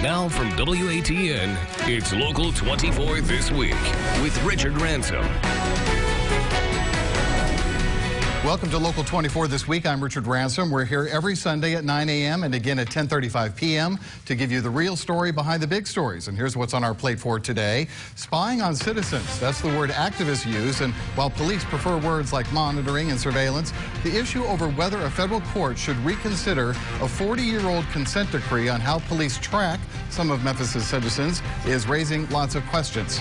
Now from WATN, it's Local 24 This Week with Richard Ransom. Welcome to Local 24 This Week. I'm Richard Ransom. We're here every Sunday at 9 a.m. and again at 10:35 p.m. to give you the real story behind the big stories. And here's what's on our plate for today. Spying on citizens. That's the word activists use. And while police prefer words like monitoring and surveillance, the issue over whether a federal court should reconsider a 40-year-old consent decree on how police track some of Memphis's citizens is raising lots of questions.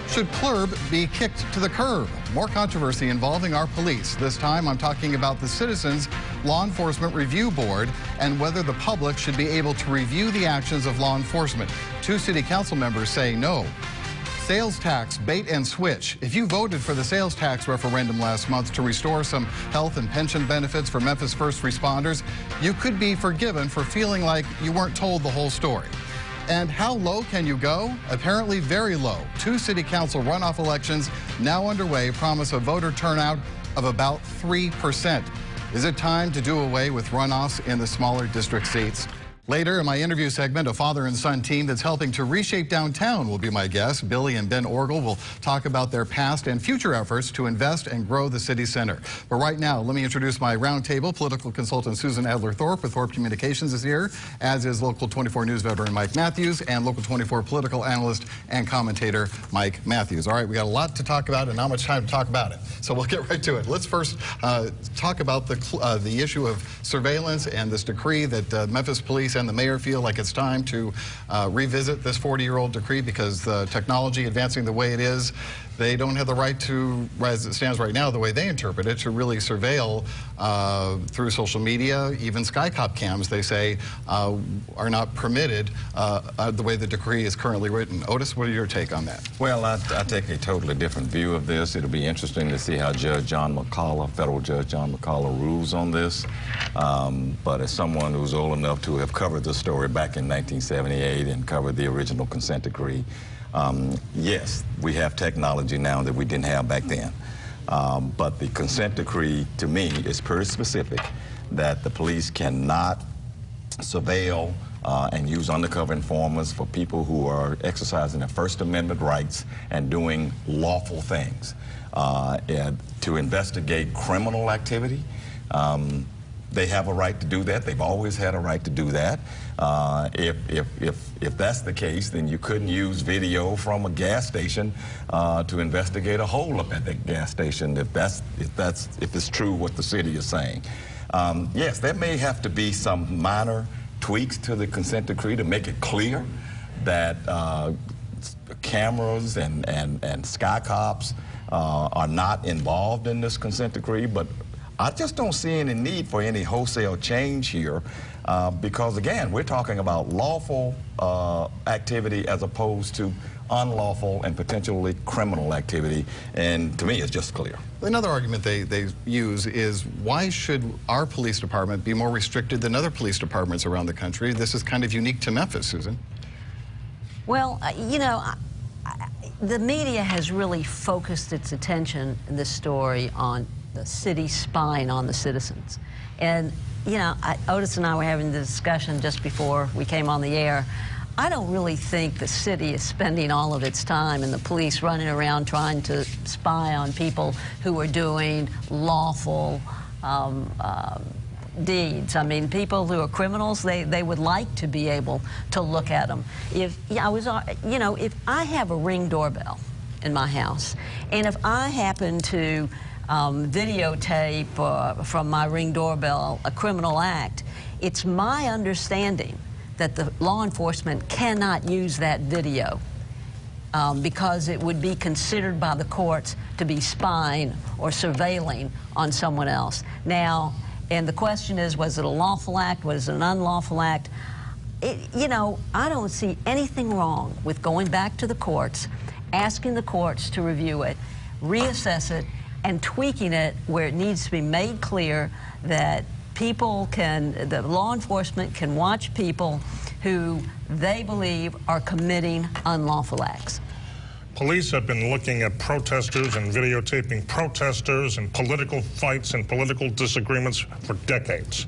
Should PLURB be kicked to the curb? More controversy involving our police. This time I'm talking about the Citizens Law Enforcement Review Board and whether the public should be able to review the actions of law enforcement. Two city council members say no. Sales tax, bait and switch. If you voted for the sales tax referendum last month to restore some health and pension benefits for Memphis first responders, you could be forgiven for feeling like you weren't told the whole story. And how low can you go? Apparently very low. Two city council runoff elections now underway promise a voter turnout of about 3%. Is it time to do away with runoffs in the smaller district seats? Later in my interview segment, a father and son team that's helping to reshape downtown will be my guests. Billy and Ben Orgel will talk about their past and future efforts to invest and grow the city center. But right now, let me introduce my roundtable. Political consultant Susan Adler-Thorpe with Thorpe Communications is here, as is Local 24 News veteran Mike Matthews and Local 24 political analyst and commentator Mike Matthews. All right, we got a lot to talk about and not much time to talk about it. So we'll get right to it. Let's first talk about the issue of surveillance and this decree that Memphis police and the mayor feel like it's time to revisit this 40-year-old decree because the technology advancing the way it is, they don't have the right to, as it stands right now, the way they interpret it, to really surveil through social media. Even Skycop cams, they say, are not permitted the way the decree is currently written. Otis, what are your take on that? Well, I take a totally different view of this. It'll be interesting to see how Judge John McCullough, federal Judge John McCullough, rules on this. But as someone who's old enough to have covered the story back in 1978 and covered the original consent decree, yes, we have technology now that we didn't have back then. But the consent decree, to me, is pretty specific that the police cannot surveil and use undercover informers for people who are exercising their First Amendment rights and doing lawful things. And to investigate criminal activity, they have a right to do that. They've always had a right to do that. If that's the case, then you couldn't use video from a gas station to investigate a holdup at that gas station. If it's true what the city is saying. Yes, there may have to be some minor tweaks to the consent decree to make it clear that cameras and sky cops are not involved in this consent decree, but I just don't see any need for any wholesale change here because, again, we're talking about lawful activity as opposed to unlawful and potentially criminal activity, and to me it's just clear. Another argument they use is why should our police department be more restricted than other police departments around the country? This is kind of unique to Memphis, Susan. Well, you know, the media has really focused its attention in this story on the city spying on the citizens. And, you know, Otis and I were having the discussion just before we came on the air. I don't really think the city is spending all of its time and the police running around trying to spy on people who are doing lawful deeds. I mean, people who are criminals, they would like to be able to look at them. If I have a Ring doorbell in my house, and if I happen to videotape from my Ring doorbell a criminal act, it's my understanding that the law enforcement cannot use that video because it would be considered by the courts to be spying or surveilling on someone else. Now, and the question is, was it a lawful act? Was it an unlawful act? You know, I don't see anything wrong with going back to the courts, asking the courts to review it, reassess it, and tweaking it where it needs to be made clear that the law enforcement can watch people who they believe are committing unlawful acts. Police have been looking at protesters and videotaping protesters and political fights and political disagreements for decades.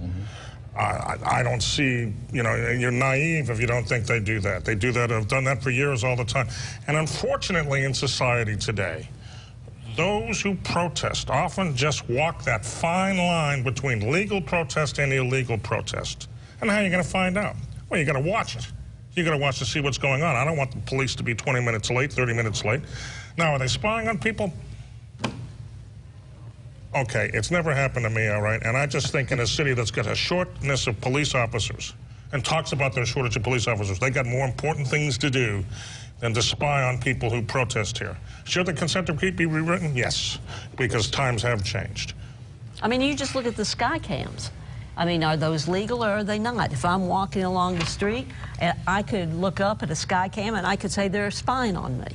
I don't see, you know, you're naive if you don't think they do that. They do that, have done that for years all the time. And unfortunately in society today, those who protest often just walk that fine line between legal protest and illegal protest. And how are you going to find out? Well, you got to watch it. You got to watch to see what's going on. I don't want the police to be 20 minutes late, 30 minutes late. Now, are they spying on people? Okay, it's never happened to me, all right? And I just think in a city that's got a shortness of police officers and talks about their shortage of police officers, they got more important things to do than to spy on people who protest here. Should the consent decree be rewritten? Yes, because times have changed. I mean, you just look at the sky cams. I mean, are those legal or are they not? If I'm walking along the street, I could look up at a sky cam and I could say they're spying on me.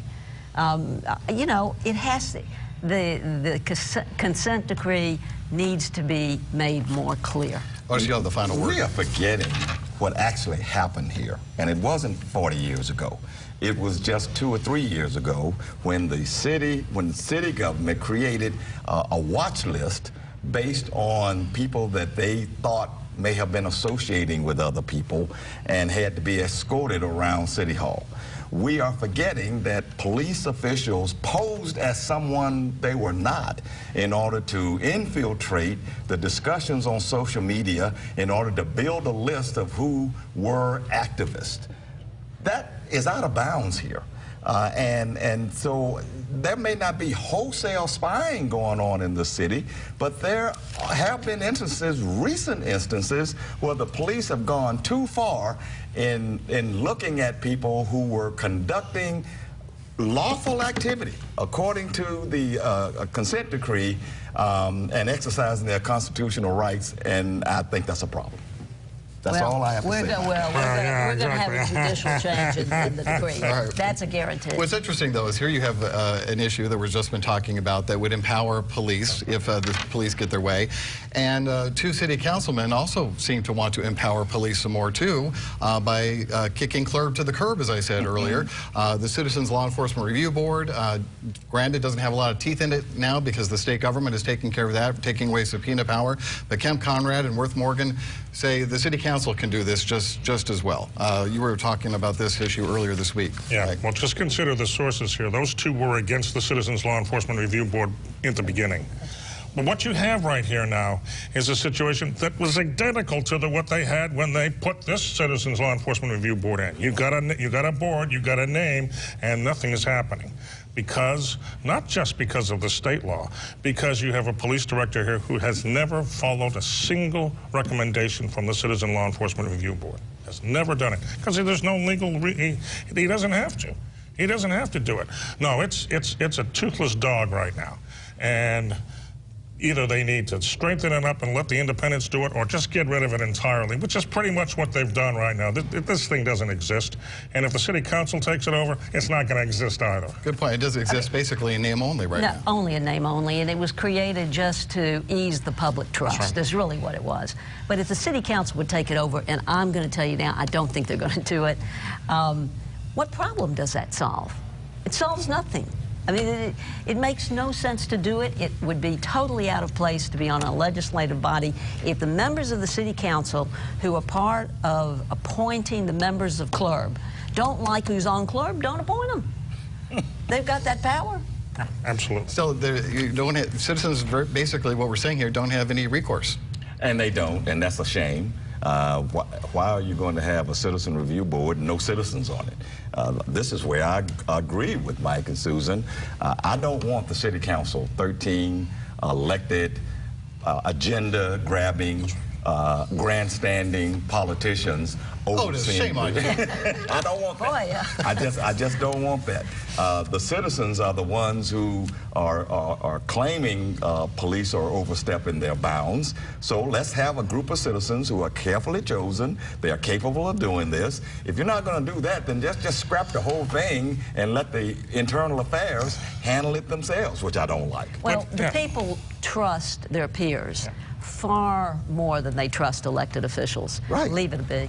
You know, it has to. The consent decree needs to be made more clear. Why don't you have the final word? We are forgetting what actually happened here, and it wasn't 40 years ago. It was just 2 or 3 years ago when the city government created a watch list based on people that they thought may have been associating with other people and had to be escorted around City Hall. We are forgetting that police officials posed as someone they were not in order to infiltrate the discussions on social media in order to build a list of who were activists. That is out of bounds here. And so there may not be wholesale spying going on in the city, but there have been instances, recent instances, where the police have gone too far in looking at people who were conducting lawful activity according to the consent decree and exercising their constitutional rights, and I think that's a problem. That's all I have to say. We're going to have a judicial change in the decree. Right. That's a guarantee. What's interesting, though, is here you have an issue that we've just been talking about that would empower police if the police get their way. And 2 city councilmen also seem to want to empower police some more, too, by kicking CLRB to the curb, as I said earlier. The Citizens Law Enforcement Review Board, granted, doesn't have a lot of teeth in it now because the state government is taking care of that, taking away subpoena power. But Kemp Conrad and Worth Morgan say the city council can do this just as well. You were talking about this issue earlier this week. Yeah, right? Well, just consider the sources here. Those 2 were against the Citizens Law Enforcement Review Board at the beginning. But what you have right here now is a situation that was identical to what they had when they put this Citizens Law Enforcement Review Board in. You got a board, you got a name, and nothing is happening. Because, not just because of the state law, because you have a police director here who has never followed a single recommendation from the Citizen Law Enforcement Review Board. Has never done it. Because there's no legal, he doesn't have to. He doesn't have to do it. No, it's a toothless dog right now. And either they need to strengthen it up and let the independents do it or just get rid of it entirely, which is pretty much what they've done right now. This thing doesn't exist. And if the city council takes it over, it's not going to exist either. Good point. It does exist basically in name only right now. Only in name only, and it was created just to ease the public trust. That's really what it was. But if the city council would take it over, and I'm going to tell you now, I don't think they're going to do it, what problem does that solve? It solves nothing. I mean, it makes no sense to do it. It would be totally out of place to be on a legislative body if the members of the city council who are part of appointing the members of CLRB don't like who's on CLRB, don't appoint them. They've got that power. Absolutely. So you don't have, citizens, basically what we're saying here, don't have any recourse. And they don't, and that's a shame. Why are you going to have a citizen review board and no citizens on it? This is where I agree with Mike and Susan. I don't want the city council, 13 elected, agenda-grabbing, grandstanding politicians overseeing. Shame on you. I don't want that. Boy, yeah. I just don't want that. The citizens are the ones who are claiming police are overstepping their bounds. So let's have a group of citizens who are carefully chosen. They are capable of doing this. If you're not going to do that, then just scrap the whole thing and let the internal affairs handle it themselves, which I don't like. Well, the people trust their peers far more than they trust elected officials. Right. Leave it be.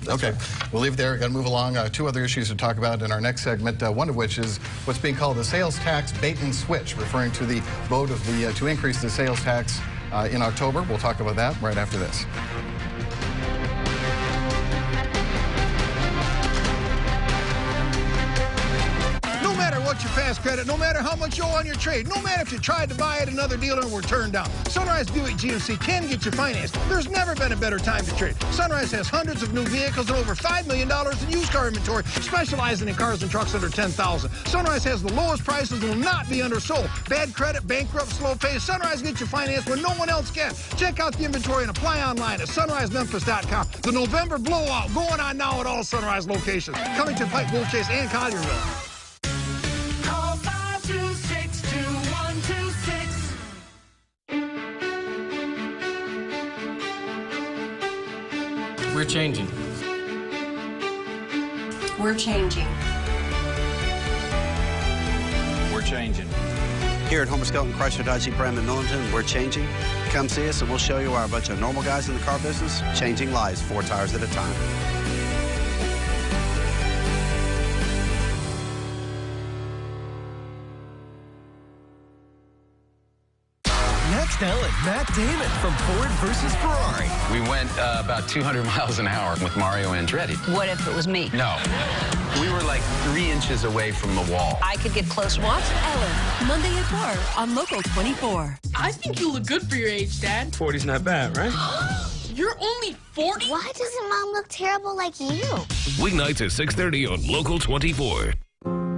Okay, we'll leave it there. Got to move along. 2 other issues to talk about in our next segment. One of which is what's being called the sales tax bait and switch, referring to the vote of the to increase the sales tax in October. We'll talk about that right after this. fast credit no matter how much you owe on your trade, no matter if you tried to buy at another dealer and were turned down. Sunrise Buick GMC can get you financed. There's never been a better time to trade. Sunrise has hundreds of new vehicles and over $5 million in used car inventory, specializing in cars and trucks under $10,000. Sunrise has the lowest prices and will not be undersold. Bad credit, bankrupt, slow pay, Sunrise gets you financed when no one else can. Check out the inventory and apply online at sunrisememphis.com. The November blowout going on now at all Sunrise locations. Cummington, Pike, Wolf Chase, and Collierville. Call 526-2126. We're changing. We're changing. We're changing. Here at Homer Skelton Chrysler Dodge Jeep Ram in Millington, we're changing. Come see us and we'll show you why a bunch of normal guys in the car business changing lives 4 tires at a time. Next Ellen, Matt Damon from Ford versus Ferrari. We went about 200 miles an hour with Mario Andretti. What if it was me? No. We were like 3 inches away from the wall. I could get close. Watch Ellen, Monday at 4 on Local 24. I think you look good for your age, Dad. 40's not bad, right? You're only 40? Why doesn't Mom look terrible like you? Weeknights at 6:30 on Local 24.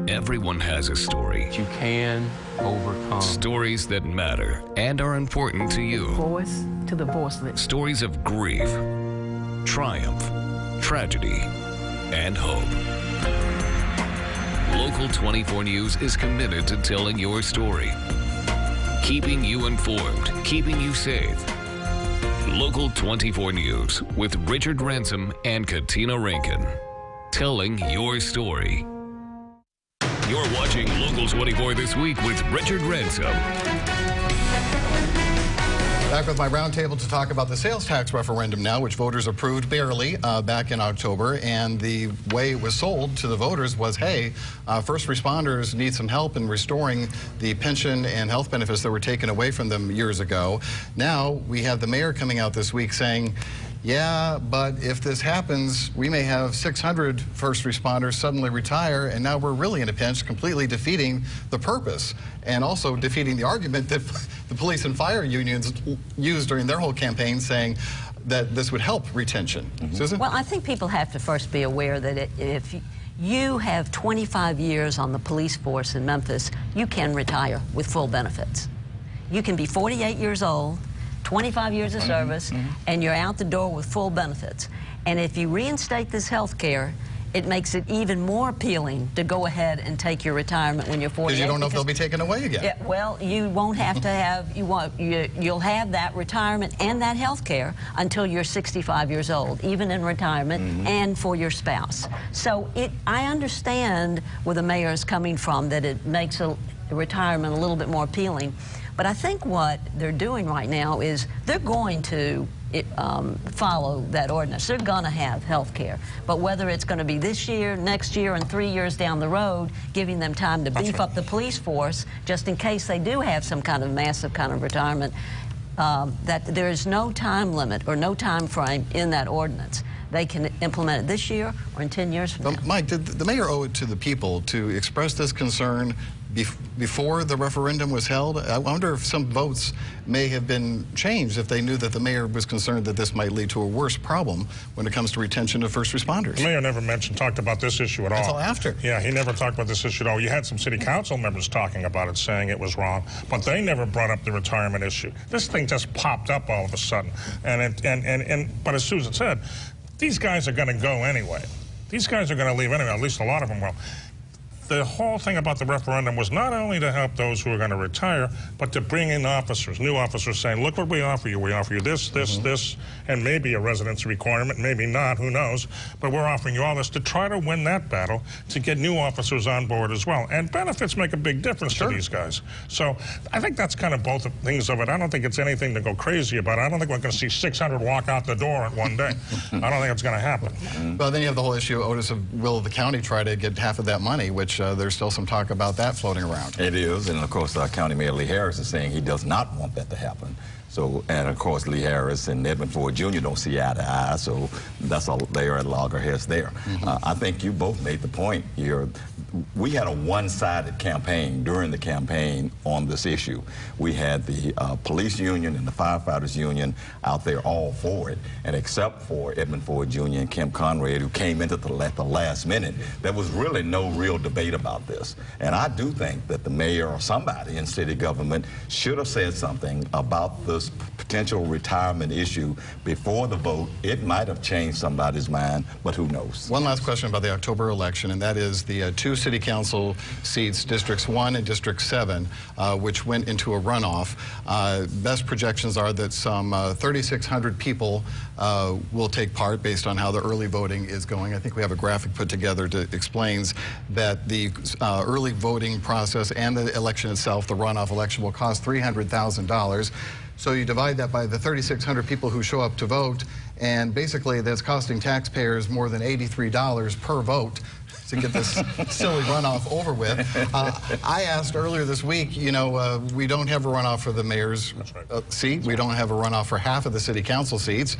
Everyone has a story. You can overcome. Stories that matter and are important to you. Voice to the voiceless. Stories of grief, triumph, tragedy, and hope. Local 24 News is committed to telling your story, keeping you informed, keeping you safe. Local 24 News with Richard Ransom and Katina Rankin. Telling your story. You're watching Local 24 this week with Richard Ransom. Back with my roundtable to talk about the sales tax referendum now, which voters approved barely back in October. And the way it was sold to the voters was, hey, first responders need some help in restoring the pension and health benefits that were taken away from them years ago. Now we have the mayor coming out this week saying, yeah, but if this happens, we may have 600 first responders suddenly retire, and now we're really in a pinch, completely defeating the purpose and also defeating the argument that the police and fire unions used during their whole campaign, saying that this would help retention. Susan? Well, I think people have to first be aware that if you have 25 years on the police force in Memphis, you can retire with full benefits. You can be 48 years old, 25 years of service, and you're out the door with full benefits. And if you reinstate this health care, it makes it even more appealing to go ahead and take your retirement when you're 48. Because you don't know if they'll be taken away again. Yeah, well, you won't have to have, you'll have that retirement and that health care until you're 65 years old, even in retirement, and for your spouse. So I understand where the mayor is coming from, that it makes retirement a little bit more appealing. But I think what they're doing right now is they're going to follow that ordinance. They're going to have health care. But whether it's going to be this year, next year, and 3 years down the road, giving them time to beef up the police force, just in case they do have some kind of massive kind of retirement, that there is no time limit or no time frame in that ordinance. They can implement it this year or in 10 years from now. Mike, did the mayor owe it to the people to express this concern before the referendum was held? I wonder if some votes may have been changed if they knew that the mayor was concerned that this might lead to a worse problem when it comes to retention of first responders. The mayor never talked about this issue at all. Until after. Yeah, he never talked about this issue at all. You had some city council members talking about it, saying it was wrong, but they never brought up the retirement issue. This thing just popped up all of a sudden. But as Susan said, these guys are going to go anyway. These guys are going to leave anyway, at least a lot of them will. The whole thing about the referendum was not only to help those who are going to retire, but to bring in officers, new officers, saying, look what we offer you. We offer you this, this, and maybe a residency requirement, maybe not, who knows. But we're offering you all this to try to win that battle, to get new officers on board as well. And benefits make a big difference to these guys. So I think that's kind of both things of it. I don't think it's anything to go crazy about. I don't think we're going to see 600 walk out the door in one day. I don't think it's going to happen. Well, then you have the whole issue, Otis, of will the county try to get half of that money, which there's still some talk about that floating around. It is, and of course County Mayor Lee Harris is saying he does not want that to happen. So, and of course Lee Harris and Edmund Ford Jr. don't see eye to eye, so that's all, they are at loggerheads there. I think you both made the point here. we had a one-sided campaign during the campaign on this issue. We had the police union and the firefighters union out there all for it, and except for Edmund Ford Jr. and Kim Conrad, who came into the last minute, there was really no real debate about this. And I do think that the mayor or somebody in city government should have said something about this potential retirement issue before the vote. It might have changed somebody's mind, but who knows? One last question about the October election, and that is the two city council seats, Districts 1 and District 7, which went into a runoff. Best projections are that some 3,600 people will take part based on how the early voting is going. I think we have a graphic put together that explains that the early voting process and the election itself, the runoff election, will cost $300,000. So you divide that by the 3,600 people who show up to vote, and basically that's costing taxpayers more than $83 per vote to get this silly runoff over with. I asked earlier this week, you know, we don't have a runoff for the mayor's seat. We don't have a runoff for half of the city council seats.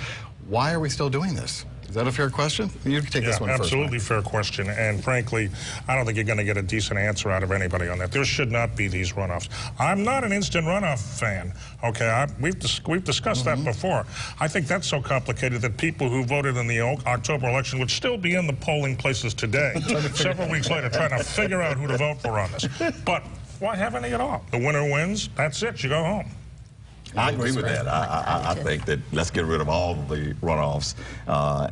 Why are we still doing this? Is that a fair question? You can take this one first. Absolutely fair question. And frankly, I don't think you're going to get a decent answer out of anybody on that. There should not be these runoffs. I'm not an instant runoff fan. Okay, we've discussed that before. I think that's so complicated that people who voted in the October election would still be in the polling places today, several weeks later, trying to figure out who to vote for on this. But why have any at all? The winner wins. That's it. You go home. I agree with that. I think that let's get rid of all the runoffs,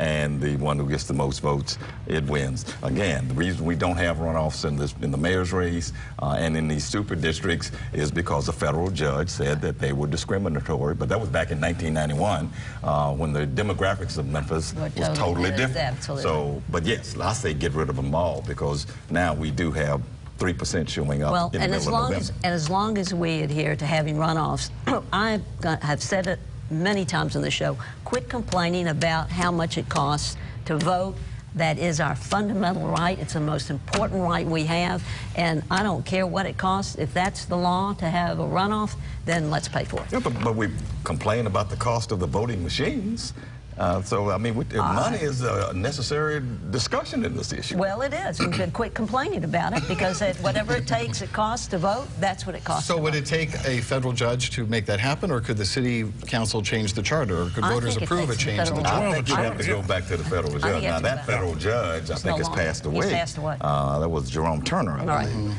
and the one who gets the most votes, it wins. Again, the reason we don't have runoffs in the mayor's race and in these super districts is because a federal judge said that they were discriminatory, but that was back in 1991 when the demographics of Memphis was totally different. Absolutely. So, but yes, I say get rid of them all, because now we do have 3% showing up in the middle of November. And as long as we adhere to having runoffs, I have said it many times on the show, quit complaining about how much it costs to vote. That is our fundamental right. It's the most important right we have, and I don't care what it costs. If that's the law to have a runoff, then let's pay for it. Yeah, but we complain about the cost of the voting machines. So, I mean, money is a necessary discussion in this issue. Well, it is. We could quit complaining about it, because whatever it takes, it costs to vote, that's what it costs. So would it take a federal judge to make that happen, or could the city council change the charter, or could voters approve a change in the charter? I think you have to go back to the federal judge. Now, that federal judge, I think, has passed away. He's passed away. That was Jerome Turner, I believe.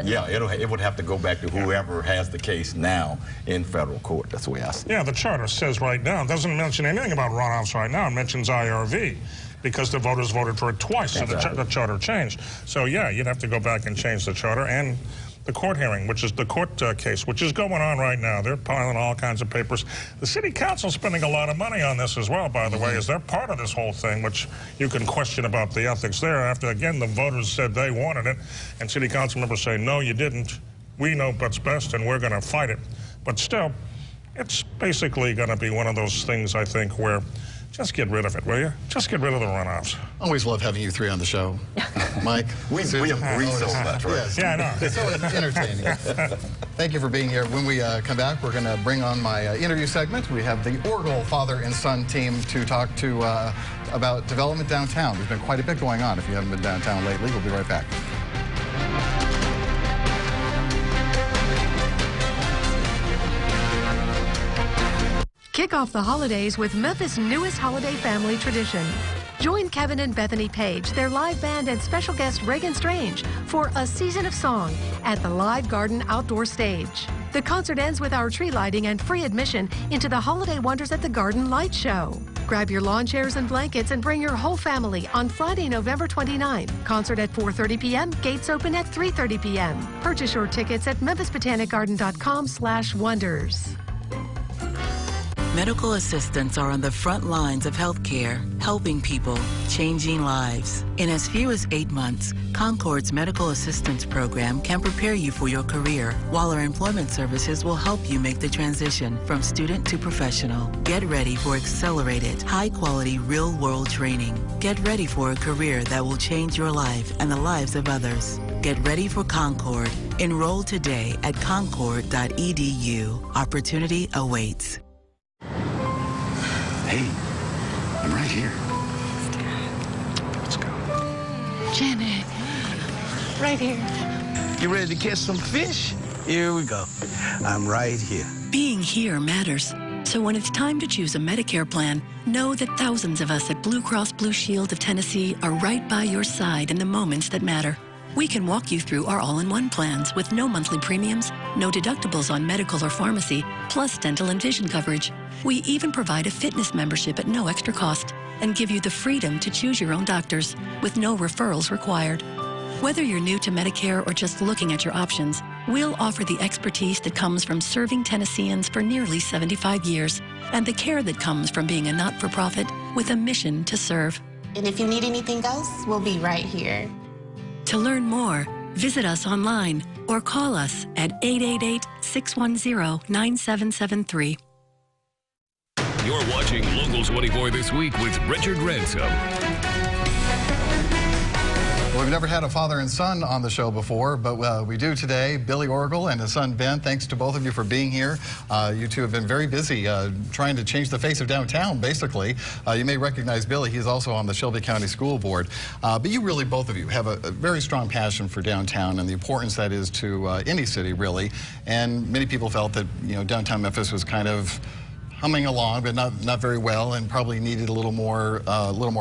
Yeah, it would have to go back to whoever has the case now in federal court. That's the way I see it. Yeah, the charter says right now, it doesn't mention anything about runoffs right now. It mentions IRV, because the voters voted for it twice, so the charter changed. So yeah, you'd have to go back and change the charter, and the court hearing, which is the court case, which is going on right now. They're piling all kinds of papers. The city council's spending a lot of money on this as well, by the way, as they're part of this whole thing, which you can question about the ethics there. After, again, the voters said they wanted it, and city council members say, no, you didn't. We know what's best, and we're going to fight it. But still, it's basically going to be one of those things, I think, where just get rid of it, will you? Just get rid of the runoffs. Always love having you three on the show. Mike? we agree so much, right? Yes. Yeah, I know. It's so entertaining. Thank you for being here. When we come back, we're going to bring on my interview segment. We have the Orgel father and son team to talk to about development downtown. There's been quite a bit going on. If you haven't been downtown lately, we'll be right back. Kick off the holidays with Memphis' newest holiday family tradition. Join Kevin and Bethany Page, their live band, and special guest Reagan Strange for A Season of Song at the Live Garden Outdoor Stage. The concert ends with our tree lighting and free admission into the Holiday Wonders at the Garden Light Show. Grab your lawn chairs and blankets and bring your whole family on Friday, November 29. Concert at 4:30 p.m., gates open at 3:30 p.m. Purchase your tickets at memphisbotanicgarden.com/wonders. Medical assistants are on the front lines of healthcare, helping people, changing lives. In as few as 8 months, Concord's Medical Assistance Program can prepare you for your career, while our employment services will help you make the transition from student to professional. Get ready for accelerated, high-quality, real-world training. Get ready for a career that will change your life and the lives of others. Get ready for Concord. Enroll today at concord.edu. Opportunity awaits. Hey, I'm right here. Let's go. Janet, Right here. You ready to catch some fish? Here we go. I'm right here. Being here matters. So when it's time to choose a Medicare plan, know that thousands of us at Blue Cross Blue Shield of Tennessee are right by your side in the moments that matter. We can walk you through our all-in-one plans with no monthly premiums, no deductibles on medical or pharmacy, plus dental and vision coverage. We even provide a fitness membership at no extra cost and give you the freedom to choose your own doctors with no referrals required. Whether you're new to Medicare or just looking at your options, we'll offer the expertise that comes from serving Tennesseans for nearly 75 years and the care that comes from being a not-for-profit with a mission to serve. And if you need anything else, we'll be right here. To learn more, visit us online or call us at 888-610-9773. You're watching Local 24 This Week with Richard Ransom. Well, we've never had a father and son on the show before, but we do today. Billy Orgel and his son Ben, thanks to both of you for being here. You two have been very busy trying to change the face of downtown, basically. You may recognize Billy. He's also on the Shelby County School Board. But you really, both of you, have a very strong passion for downtown and the importance that is to any city, really. And many people felt that, you know, downtown Memphis was kind of humming along, but not very well, and probably needed a little more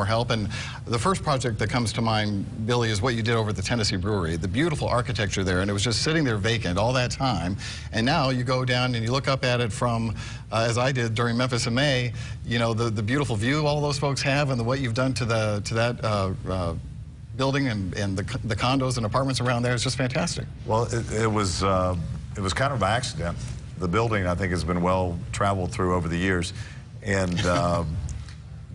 help. And the first project that comes to mind, Billy, is what you did over at the Tennessee Brewery. The beautiful architecture there, and it was just sitting there vacant all that time. And now you go down and you look up at it from, as I did during Memphis in May, you know, the beautiful view all those folks have, and what you've done to that building and the condos and apartments around there is just fantastic. Well, it was kind of an accident. The building, I think, has been well traveled through over the years. And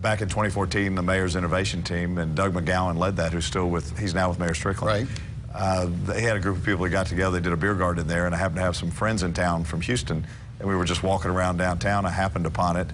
back in 2014, the mayor's innovation team, and Doug McGowan led that, he's now with Mayor Strickland. Right. They had a group of people that got together. They did a beer garden there, and I happened to have some friends in town from Houston, and we were just walking around downtown. I happened upon it,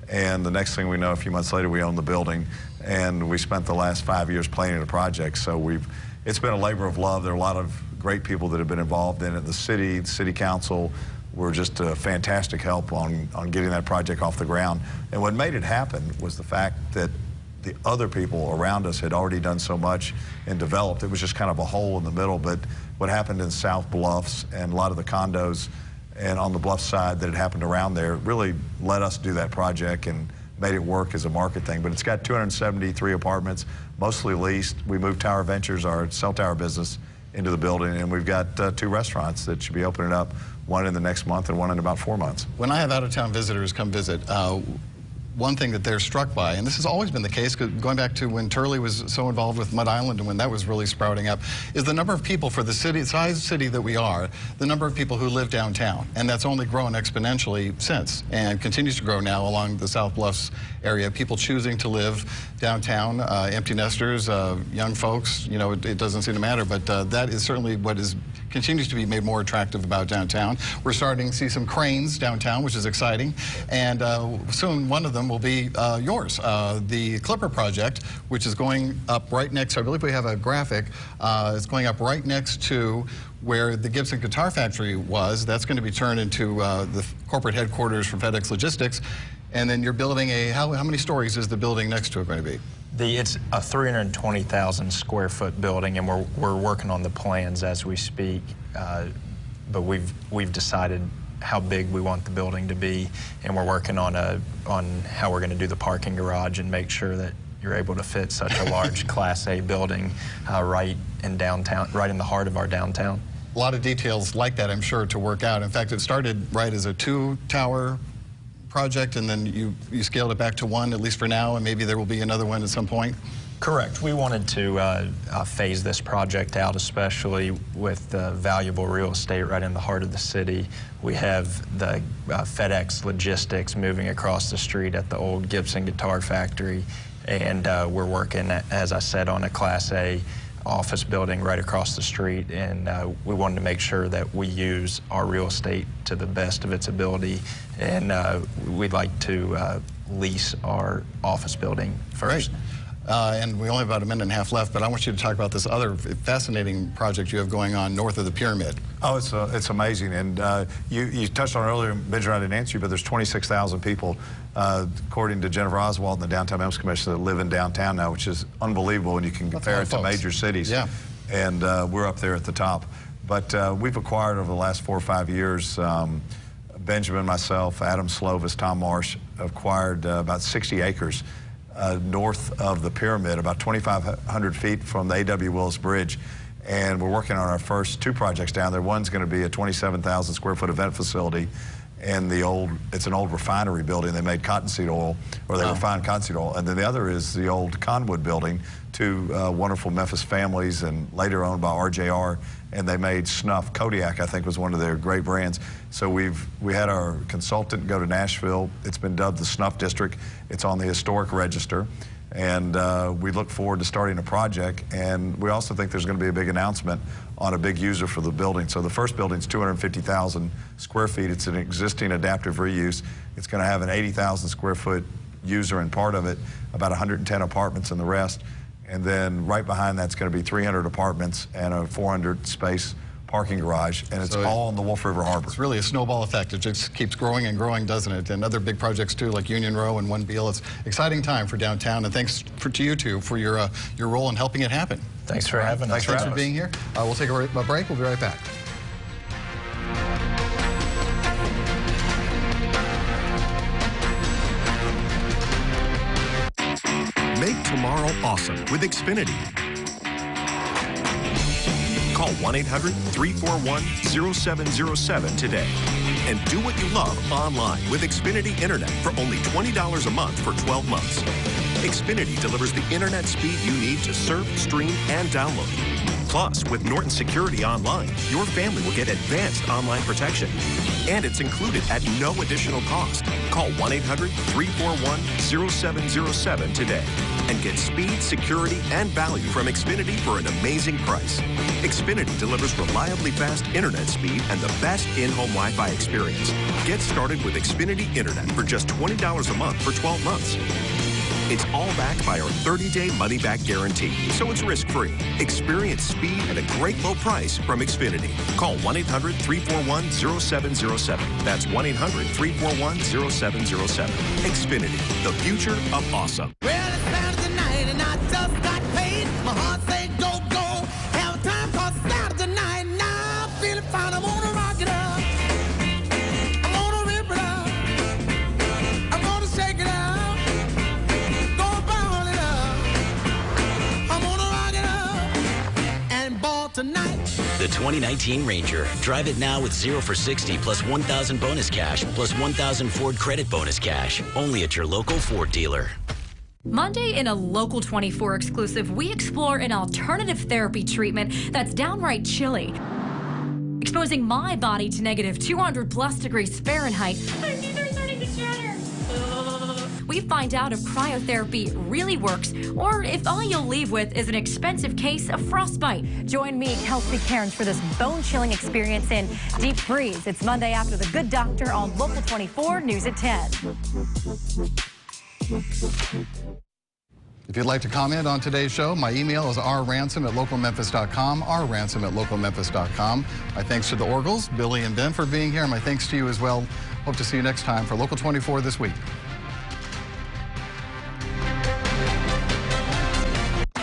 and the next thing we know, a few months later, we own the building, and we spent the last 5 years planning the project. So it's been a labor of love. There are a lot of great people that have been involved in it. The city council were just a fantastic help on getting that project off the ground. And what made it happen was the fact that the other people around us had already done so much and developed. It was just kind of a hole in the middle. But what happened in South Bluffs and a lot of the condos and on the Bluff side that had happened around there really let us do that project and made it work as a market thing. But it's got 273 apartments, mostly leased. We moved Tower Ventures, our cell tower business, into the building, and we've got 2 restaurants that should be opening up, one in the next month and one in about 4 months. When I have out-of-town visitors come visit, one thing that they're struck by, and this has always been the case, going back to when Turley was so involved with Mud Island and when that was really sprouting up, is the number of people for the size city that we are, the number of people who live downtown. And that's only grown exponentially since and continues to grow now along the South Bluffs area. People choosing to live downtown, empty nesters, young folks, you know, it doesn't seem to matter, but that is certainly what continues to be made more attractive about downtown. We're starting to see some cranes downtown, which is exciting, and soon one of them will be yours, the Clipper project, which is going up right next, I believe we have a graphic, it's going up right next to where the Gibson Guitar Factory was. That's going to be turned into the corporate headquarters for FedEx Logistics. And then you're building how many stories is the building next to it going to be? It's a 320,000 square foot building, and we're working on the plans as we speak. But we've decided how big we want the building to be, and we're working on how we're going to do the parking garage and make sure that you're able to fit such a large Class A building right in downtown, right in the heart of our downtown. A lot of details like that, I'm sure, to work out. In fact, it started right as a 2-tower project, and then you scaled it back to 1, at least for now, and maybe there will be another one at some point? Correct. We wanted to phase this project out, especially with valuable real estate right in the heart of the city. We have the FedEx Logistics moving across the street at the old Gibson Guitar Factory, and we're working, as I said, on a Class A office building right across the street, and we wanted to make sure that we use our real estate to the best of its ability, and we'd like to lease our office building first. Right. And we only have about a minute and a half left, but I want you to talk about this other fascinating project you have going on north of the Pyramid. Oh, it's amazing. And you touched on it earlier, Benjamin, I didn't answer you, but there's 26,000 people, according to Jennifer Oswald and the Downtown Memphis Commission, that live in downtown now, which is unbelievable when you can compare it to major cities. Yeah. and we're up there at the top. But we've acquired over the last 4 or 5 years, Benjamin, myself, Adam Slovis, Tom Marsh, acquired about 60 acres north of the pyramid, about 2,500 feet from the A.W. Willis Bridge. And we're working on our first 2 projects down there. One's going to be a 27,000 square foot event facility, and it's an old refinery building. They made cottonseed oil, or they refined cottonseed oil. And then the other is the old Conwood building, 2 wonderful Memphis families, and later owned by RJR. And they made snuff. Kodiak, I think, was one of their great brands. So we had our consultant go to Nashville. It's been dubbed the Snuff District. It's on the historic register. And we look forward to starting a project. And we also think there's going to be a big announcement on a big user for the building. So the first building's 250,000 square feet. It's an existing adaptive reuse. It's going to have an 80,000 square foot user in part of it, about 110 apartments in the rest. And then right behind that's going to be 300 apartments and a 400 space parking garage, and it's all in the Wolf River Harbor. It's really a snowball effect. It just keeps growing and growing, doesn't it? And other big projects too, like Union Row and One Beale. It's exciting time for downtown, and thanks to you two for your role in helping it happen. Thanks for having us. Thanks for being here. We'll take a break. We'll be right back. Make tomorrow awesome with Xfinity. Call 1-800-341-0707 today and do what you love online with Xfinity Internet for only $20 a month for 12 months. Xfinity delivers the internet speed you need to surf, stream, and download. Plus, with Norton Security Online, your family will get advanced online protection. And it's included at no additional cost. Call 1-800-341-0707 today and get speed, security, and value from Xfinity for an amazing price. Xfinity delivers reliably fast internet speed and the best in-home Wi-Fi experience. Get started with Xfinity Internet for just $20 a month for 12 months. It's all backed by our 30-day money-back guarantee, so it's risk-free. Experience speed at a great low price from Xfinity. Call 1-800-341-0707. That's 1-800-341-0707. Xfinity, the future of awesome. Well, it's Saturday night and I just got paid. My heart say go, go. Have time for Saturday night. Now I'm feeling fine. I wanna rock it up. I wanna rip it up. I wanna shake it up. Tonight. The 2019 Ranger. Drive it now with 0 for 60 plus 1,000 bonus cash plus 1,000 Ford credit bonus cash. Only at your local Ford dealer. Monday in a Local 24 exclusive, we explore an alternative therapy treatment that's downright chilly, exposing my body to negative 200 plus degrees Fahrenheit. My teeth are starting to shatter. We find out if cryotherapy really works or if all you'll leave with is an expensive case of frostbite. Join me, Kelsey Cairns, for this bone-chilling experience in Deep Freeze. It's Monday after The Good Doctor on Local 24 News at 10. If you'd like to comment on today's show, my email is rransom@localmemphis.com, rransom@localmemphis.com. My thanks to the Orgles, Billy and Ben, for being here. My thanks to you as well. Hope to see you next time for Local 24 this week.